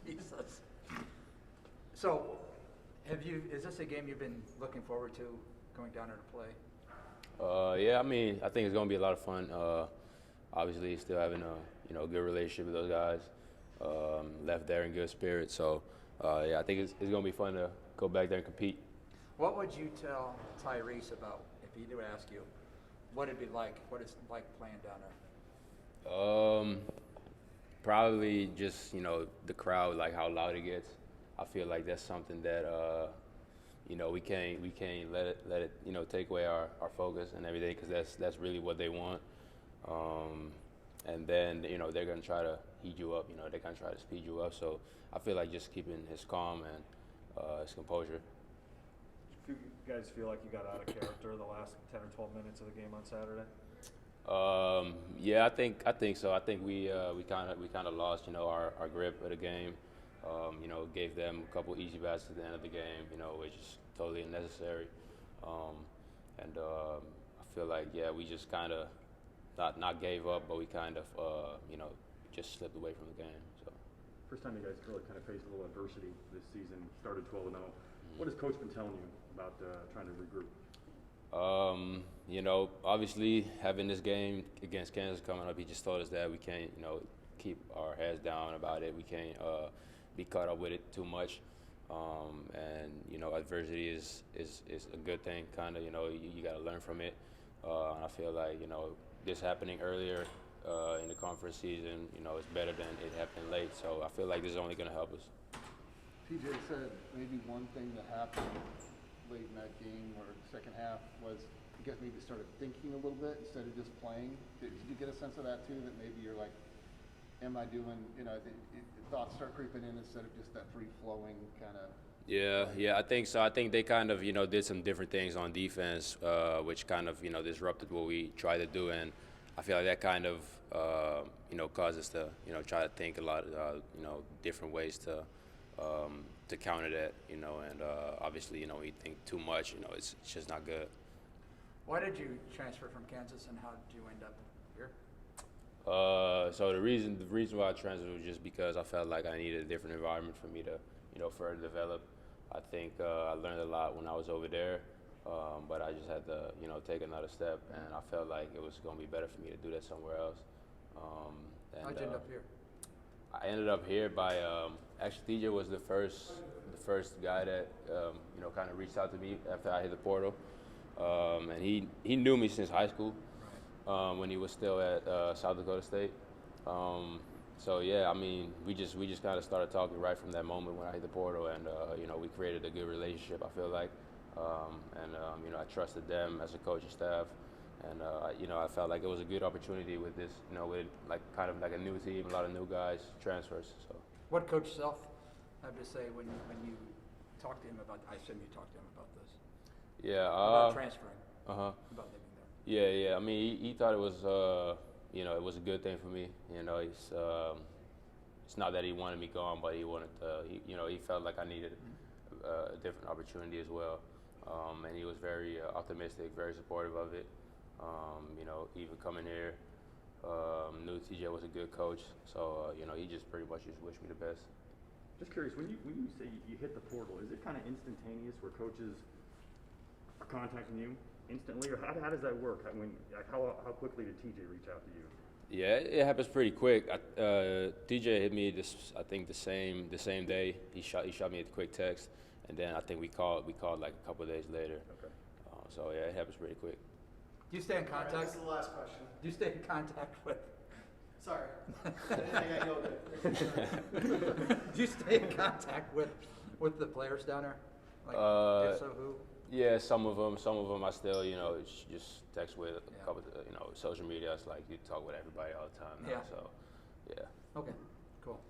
Jesus. So, is this a game you've been looking forward to going down there to play? Yeah, I mean, I think it's going to be a lot of fun. Obviously, still having a good relationship with those guys. Left there in good spirits. So, yeah, I think it's going to be fun to go back there and compete. What would you tell Tyrese about, if he do ask you, what it'd be like, what it's like playing down there? Probably just, the crowd, like how loud it gets. I feel like that's something that, we can't let it, take away our focus and everything, because that's really what they want. And then, they're going to try to heat you up, they're going to try to speed you up. So I feel like just keeping his calm and his composure. Do you guys feel like you got out of character the last 10 or 12 minutes of the game on Saturday? Yeah, I think so. I think we kind of lost, our grip of the game. Gave them a couple easy baskets at the end of the game, which is totally unnecessary. I feel like, we just kind of not gave up, but we kind of, just slipped away from the game. So. First time you guys really kind of faced a little adversity this season, started 12-0. What has Coach been telling you about trying to regroup? Obviously having this game against Kansas coming up, he just told us that we can't, keep our heads down about it. We can't be caught up with it too much. Adversity is a good thing, kind of, you got to learn from it. And I feel like, this happening earlier in the conference season, it's better than it happened late. So I feel like this is only going to help us. TJ said maybe one thing that happened late in that game or the second half was you guys maybe started thinking a little bit instead of just playing. Did you get a sense of that too, that maybe you're like, am I doing, thoughts start creeping in instead of just that free-flowing kind of? Yeah, I think so. I think they kind of, did some different things on defense, which kind of, disrupted what we tried to do. And I feel like that kind of, caused us to, try to think a lot of, different ways to counter that, and obviously, when you think too much, it's just not good. Why did you transfer from Kansas, and how did you end up here? So the reason why I transferred was just because I felt like I needed a different environment for me to, further develop. I think I learned a lot when I was over there, but I just had to, take another step, and I felt like it was going to be better for me to do that somewhere else. How'd you end up here? I ended up here by actually TJ was the first guy that kind of reached out to me after I hit the portal, and he knew me since high school, when he was still at South Dakota State. So yeah, I mean, we just kind of started talking right from that moment when I hit the portal, and we created a good relationship, I feel like, I trusted them as a coaching staff. And I felt like it was a good opportunity with this, with kind of like a new team, a lot of new guys, transfers. So, what Coach Self had to say when you talked to him about? I assume you talked to him about this. Yeah. About transferring. About living there. Yeah. I mean, he thought it was, it was a good thing for me. It's not that he wanted me gone, but he wanted, he felt like I needed a different opportunity as well. And he was very optimistic, very supportive of it. Even coming here, knew TJ was a good coach, so he just pretty much just wished me the best. Just curious, when you say you hit the portal, is it kind of instantaneous where coaches are contacting you instantly, or how does that work? How quickly did TJ reach out to you? Yeah, it happens pretty quick. TJ hit me I think the same day. He shot me a quick text, and then I think we called like a couple of days later. Okay. So yeah, it happens pretty quick. Do you stay in contact? Right, this is the last question. Do you stay in contact with? Sorry. I didn't think I yelled it. Do you stay in contact with the players down there? If so, who? Yeah, some of them I still, just text with a couple of, social media. It's like you talk with everybody all the time now. Yeah. So, yeah. Okay, cool.